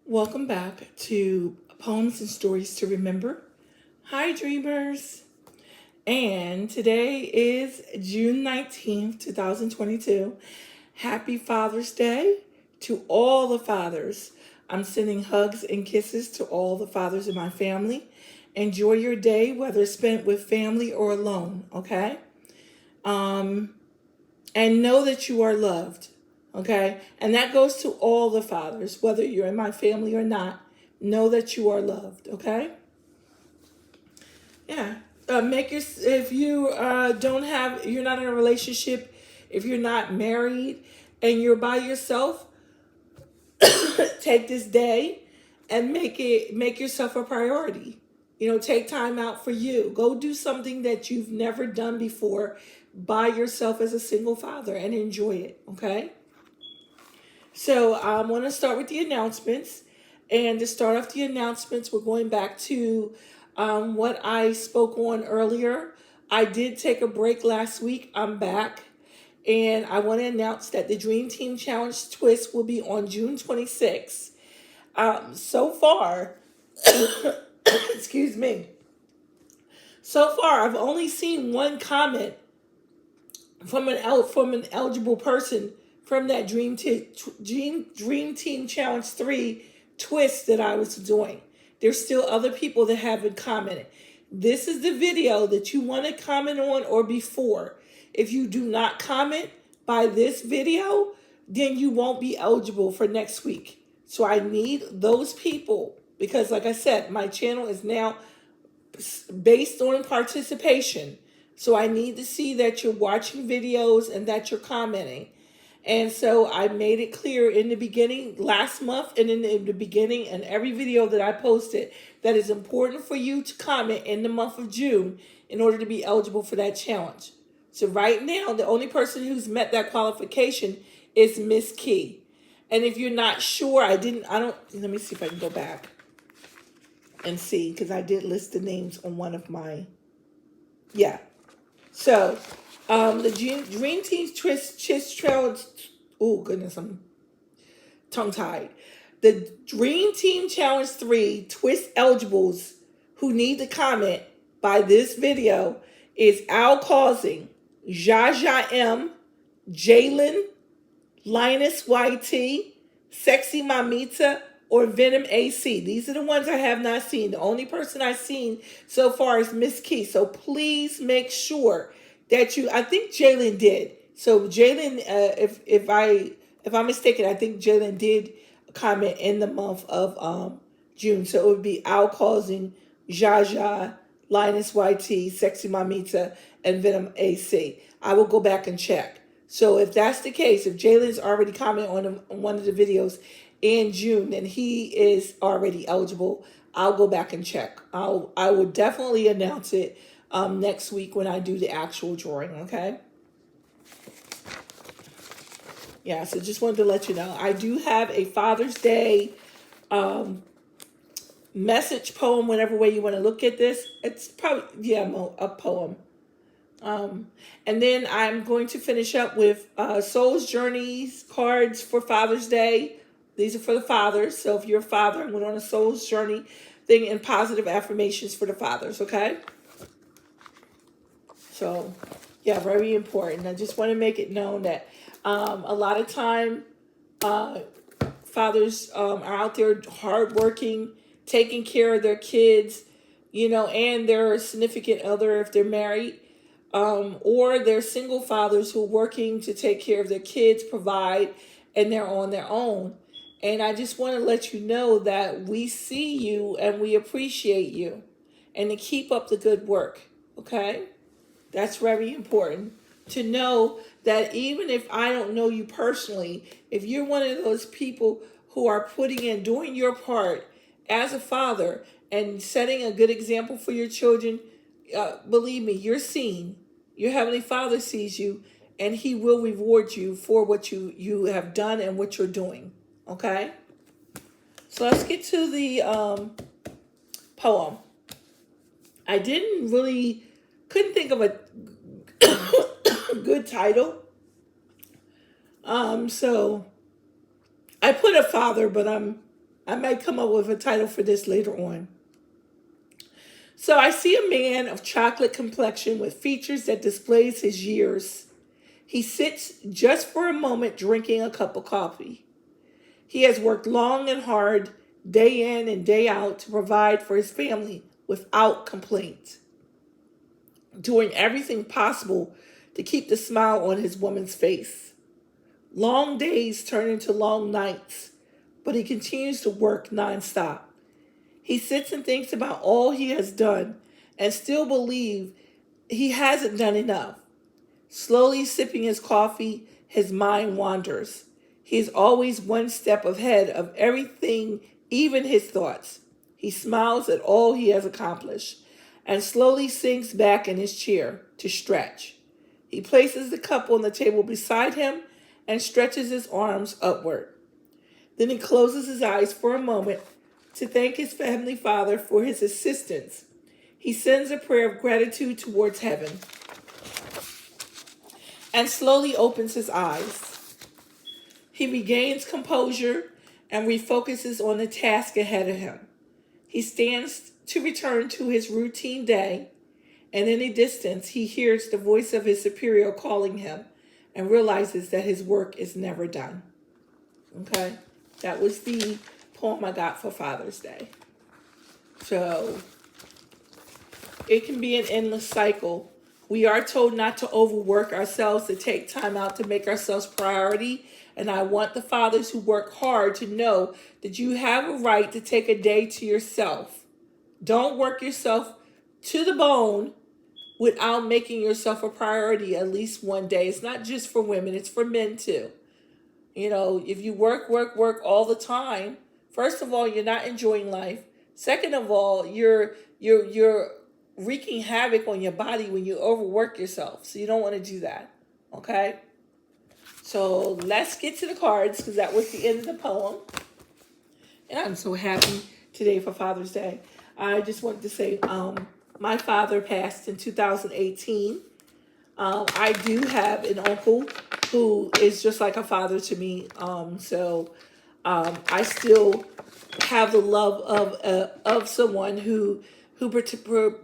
Welcome back to Poems and Stories to Remember. Hi, dreamers. And today is June 19th, 2022. Happy Father's Day to all the fathers. I'm sending hugs and kisses to all the fathers in my family. Enjoy your day, whether spent with family or alone, okay? Um, and know that you are loved. Okay? And that goes to all the fathers, whether you're in my family or not. Know that you are loved. Okay? Yeah. Make your if you don't have you're not in a relationship, if you're not married and you're by yourself, take this day and make yourself a priority. Take time out for you. Go do something that you've never done before by yourself as a single father and enjoy it. Okay? So I want to start with the announcements. And to start off the announcements, we're going back to what I spoke on earlier. I did take a break last week. I'm back. And I want to announce that the Dream Team Challenge Twist will be on June 26th. So far, excuse me. So far, I've only seen one comment from an eligible person from that Dream Team Challenge 3 twist that I was doing. There's still other people that haven't commented. This is the video that you want to comment on or before. If you do not comment by this video, then you won't be eligible for next week. So I need those people because, like I said, my channel is now based on participation. So I need to see that you're watching videos and that you're commenting. And so I made it clear in the beginning, last month, and in the beginning, and every video that I posted, that it's important for you to comment in the month of June in order to be eligible for that challenge. So right now, the only person who's met that qualification is Miss Key. And if you're not sure, let me see if I can go back and see, because I did list the names on one of my, yeah. So, the Dream Team Twist Challenge, oh goodness, I'm tongue-tied. The Dream Team Challenge 3 Twist eligibles who need to comment by this video is Al Causing, Jaja M, Jalen, Linus YT, Sexy Mamita, or Venom AC. These are the ones I have not seen. The only person I've seen so far is Miss Key. So please make sure that I think Jalen did. So Jalen, if I'm mistaken, I think Jalen did comment in the month of June. So it would be Al Causing, Jaja, Linus YT, Sexy Mamita, and Venom AC. I will go back and check. So if that's the case, if Jalen's already commented on one of the videos in June, then he is already eligible. I'll go back and check. I will definitely announce it next week when I do the actual drawing, okay? Yeah, so just wanted to let you know. I do have a Father's Day message poem, whatever way you want to look at this. It's probably, a poem. And then I'm going to finish up with Soul's Journeys cards for Father's Day. These are for the fathers. So if you're a father, I'm going on a Soul's Journey thing and positive affirmations for the fathers, okay? So, yeah, very important. I just want to make it known that a lot of time fathers are out there hardworking, taking care of their kids, and their significant other if they're married. Or they're single fathers who are working to take care of their kids, provide, and they're on their own. And I just want to let you know that we see you and we appreciate you, and to keep up the good work, okay? That's very important to know that even if I don't know you personally, if you're one of those people who are doing your part as a father and setting a good example for your children, believe me, you're seen. Your Heavenly Father sees you, and He will reward you for what you have done and what you're doing. Okay? So let's get to the poem. I couldn't think of a good title. So I put a father, but I'm I might come up with a title for this later on. So I see a man of chocolate complexion with features that displays his years. He sits just for a moment drinking a cup of coffee. He has worked long and hard, day in and day out, to provide for his family without complaint, doing everything possible to keep the smile on his woman's face. Long days turn into long nights, but he continues to work nonstop. He sits and thinks about all he has done and still believes he hasn't done enough. Slowly sipping his coffee, his mind wanders. He is always one step ahead of everything, even his thoughts. He smiles at all he has accomplished and slowly sinks back in his chair to stretch. He places the cup on the table beside him and stretches his arms upward. Then he closes his eyes for a moment to thank his Heavenly Father for his assistance. He sends a prayer of gratitude towards heaven and slowly opens his eyes. He regains composure and refocuses on the task ahead of him. He stands to return to his routine day, and in the distance he hears the voice of his superior calling him and realizes that his work is never done. Okay? That was the poem I got for Father's Day. So it can be an endless cycle. We are told not to overwork ourselves, to take time out to make ourselves priority. And I want the fathers who work hard to know that you have a right to take a day to yourself. Don't work yourself to the bone without making yourself a priority at least one day. It's not just for women, it's for men too. You know, if you work all the time, first of all, you're not enjoying life. Second of all, you're wreaking havoc on your body when you overwork yourself. So you don't want to do that. Okay? So let's get to the cards, because that was the end of the poem. And I'm so happy today for Father's Day. I just wanted to say my father passed in 2018. I do have an uncle who is just like a father to me. So I still have the love of someone who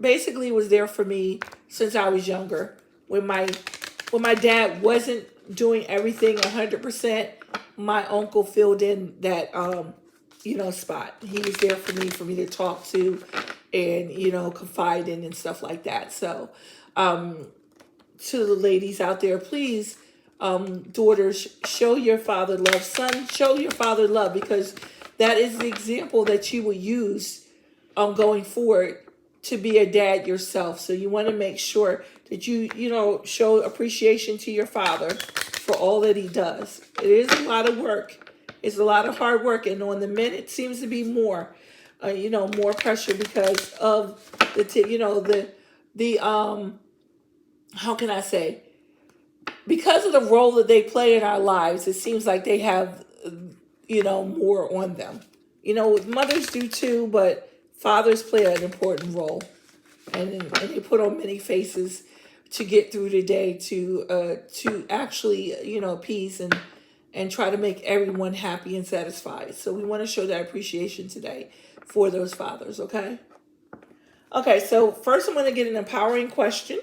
basically was there for me since I was younger. When my dad wasn't doing everything 100%, my uncle filled in that spot. He was there for me to talk to and confide in and stuff like that. So to the ladies out there, please, daughters, show your father love. Son, show your father love, because that is the example that you will use going forward to be a dad yourself. So you want to make sure that you show appreciation to your father for all that he does. It is a lot of work. It's a lot of hard work, and on the men it seems to be more, more pressure because of the how can I say? Because of the role that they play in our lives, it seems like they have, more on them. Mothers do too, but fathers play an important role, and they put on many faces to get through the day, to actually appease and try to make everyone happy and satisfied. So we want to show that appreciation today for those fathers. Okay. So first I'm going to get an empowering question.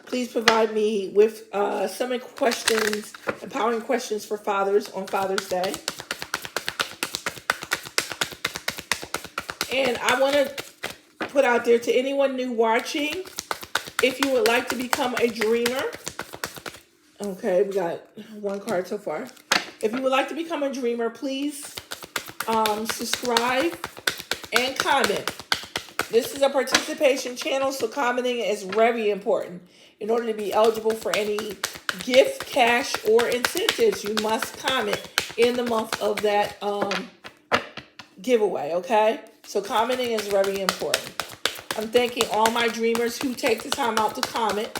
Please provide me with some questions, empowering questions for fathers on Father's Day. And I want to put out there to anyone new watching, if you would like to become a dreamer. Okay, we got one card so far. If you would like to become a dreamer, please subscribe and comment. This is a participation channel, so commenting is very important. In order to be eligible for any gift, cash, or incentives, you must comment in the month of that giveaway, okay? So commenting is very important. I'm thanking all my dreamers who take the time out to comment.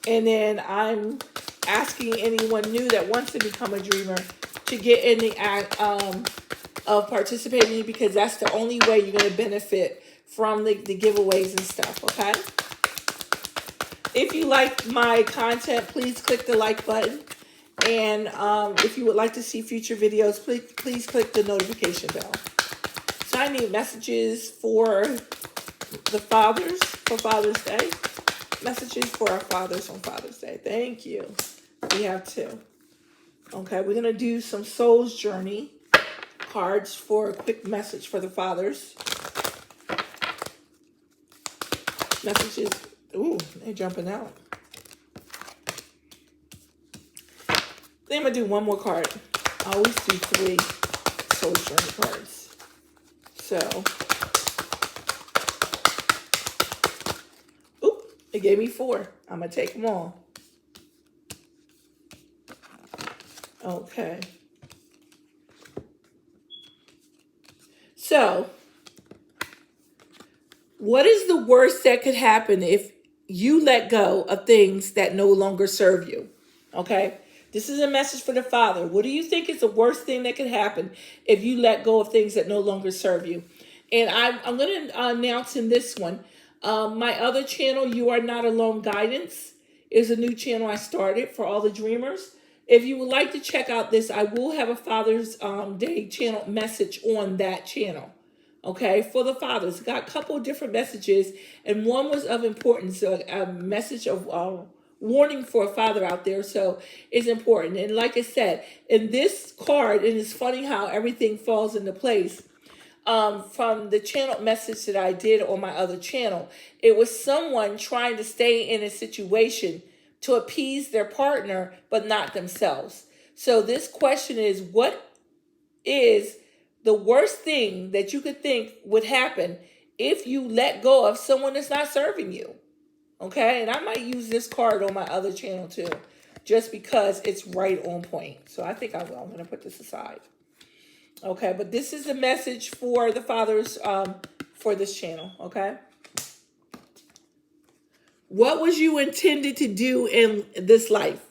And then I'm asking anyone new that wants to become a dreamer to get in the act of participating, because that's the only way you're going to benefit from the giveaways and stuff, okay? If you like my content, please click the like button. And if you would like to see future videos, please click the notification bell. So I need messages for the fathers for Father's Day. Messages for our fathers on Father's Day. Thank you. We have two. Okay, we're going to do some Soul's Journey cards for a quick message for the fathers. Messages. Ooh, they're jumping out. Then I'm going to do one more card. I always do 3 Soul's Journey cards. So, it gave me 4. I'm going to take them all. Okay. So, what is the worst that could happen if you let go of things that no longer serve you? Okay. This is a message for the father. What do you think is the worst thing that could happen if you let go of things that no longer serve you? And I'm going to announce in this one, my other channel, You Are Not Alone Guidance, is a new channel I started for all the dreamers. If you would like to check out this, I will have a Father's Day channel message on that channel. Okay, for the fathers. Got a couple of different messages, and one was of importance, a message of warning for a father out there. So it's important. And like I said, in this card, and it's funny how everything falls into place. From the channel message that I did on my other channel, it was someone trying to stay in a situation to appease their partner, but not themselves. So this question is, what is the worst thing that you could think would happen if you let go of someone that's not serving you? Okay, and I might use this card on my other channel too, just because it's right on point. So I think I will. I'm going to put this aside. Okay, but this is a message for the fathers for this channel, okay? What was you intended to do in this life?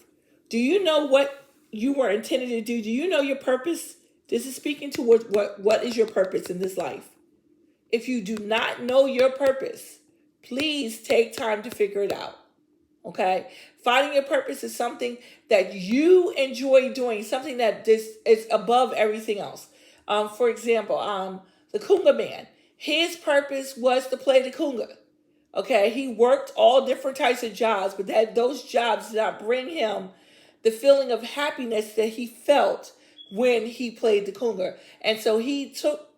Do you know what you were intended to do? Do you know your purpose? This is speaking towards what is your purpose in this life. If you do not know your purpose, please take time to figure it out. Okay? Finding your purpose is something that you enjoy doing, something that is above everything else. For example, the Kunga man, his purpose was to play the Kunga. Okay? He worked all different types of jobs, but those jobs did not bring him the feeling of happiness that he felt when he played the Kunga. And so he took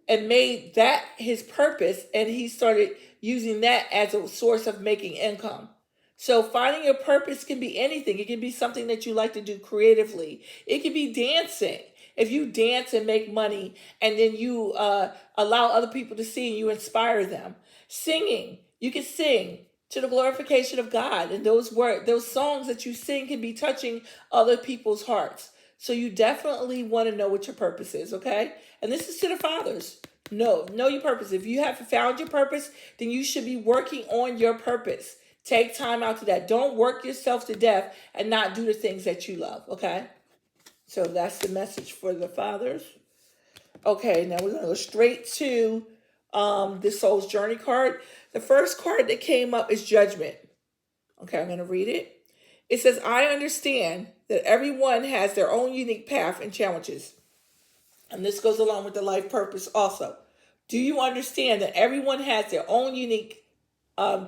and made that his purpose, and he started using that as a source of making income. So finding your purpose can be anything. It can be something that you like to do creatively. It can be dancing. If you dance and make money, and then you allow other people to see and you inspire them. Singing. You can sing to the glorification of God. And those songs that you sing can be touching other people's hearts. So you definitely want to know what your purpose is, okay? And this is to the fathers. Know your purpose. If you have found your purpose, then you should be working on your purpose. Take time out to that. Don't work yourself to death and not do the things that you love, okay? So that's the message for the fathers. Okay, now we're going to go straight to the Soul's Journey card. The first card that came up is Judgment. Okay, I'm going to read it. It says, I understand that everyone has their own unique path and challenges. And this goes along with the life purpose also. Do you understand that everyone has their own unique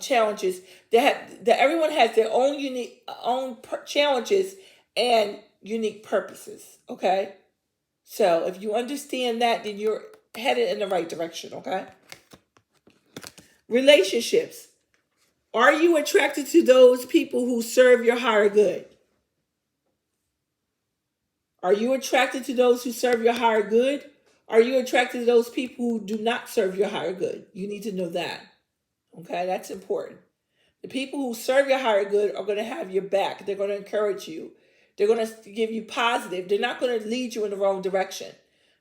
challenges? That everyone has their own unique challenges and unique purposes. Okay, so if you understand that, then you're headed in the right direction. Okay. Relationships. Are you attracted to those people who serve your higher good? Are you attracted to those who serve your higher good? Are you attracted to those people who do not serve your higher good? You need to know that. Okay, that's important. The people who serve your higher good are going to have your back. They're going to encourage you. They're going to give you positive. They're not going to lead you in the wrong direction.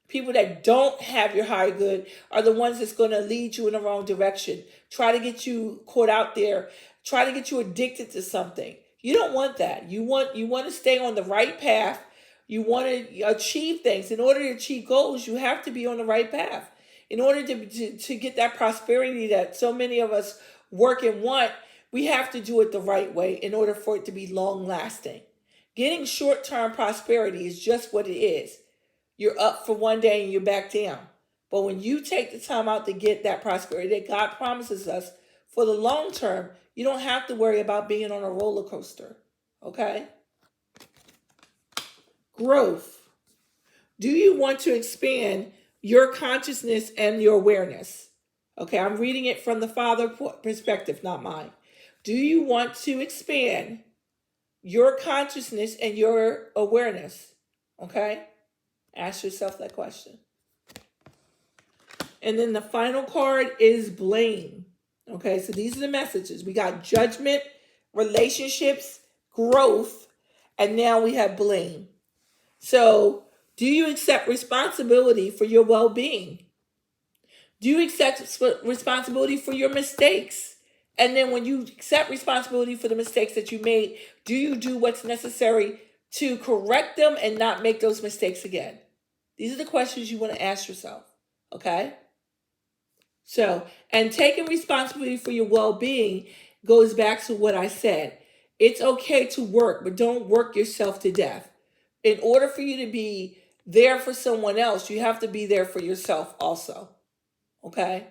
People that don't have your higher good are the ones that's going to lead you in the wrong direction. Try to get you caught out there. Try to get you addicted to something. You don't want that. You want to stay on the right path. You want to achieve things. In order to achieve goals, you have to be on the right path. In order to get that prosperity that so many of us work and want, we have to do it the right way in order for it to be long lasting. Getting short-term prosperity is just what it is. You're up for one day and you're back down. But when you take the time out to get that prosperity that God promises us for the long term, you don't have to worry about being on a roller coaster. Okay? Growth. Do you want to expand your consciousness and your awareness? Okay, I'm reading it from the Father perspective, not mine. Do you want to expand your consciousness and your awareness? Okay? Ask yourself that question. And then the final card is blame. Okay, so these are the messages. We got judgment, relationships, growth, and now we have blame. So, do you accept responsibility for your well-being? Do you accept responsibility for your mistakes? And then when you accept responsibility for the mistakes that you made, do you do what's necessary to correct them and not make those mistakes again? These are the questions you want to ask yourself, okay? So, and taking responsibility for your well-being goes back to what I said. It's okay to work, but don't work yourself to death. In order for you to be there for someone else, you have to be there for yourself also. Okay?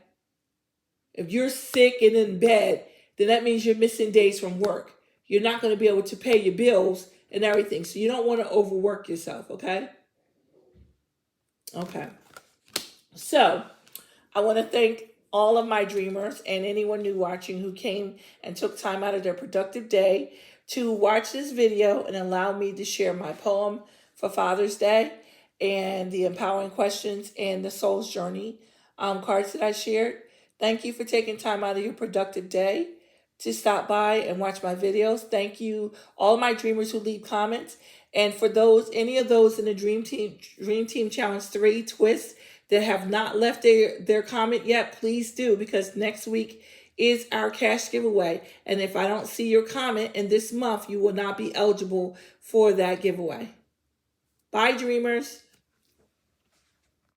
If you're sick and in bed, then that means you're missing days from work. You're not going to be able to pay your bills and everything. So you don't want to overwork yourself, okay? Okay. So I want to thank all of my dreamers and anyone new watching who came and took time out of their productive day to watch this video and allow me to share my poem for Father's Day and the empowering questions and the soul's journey cards that I shared. Thank you for taking time out of your productive day to stop by and watch my videos. Thank you, all my dreamers who leave comments. And for those, any of those in the Dream Team Challenge 3 twist that have not left their comment yet, please do, because next week is our cash giveaway. And if I don't see your comment in this month, you will not be eligible for that giveaway. Bye, dreamers.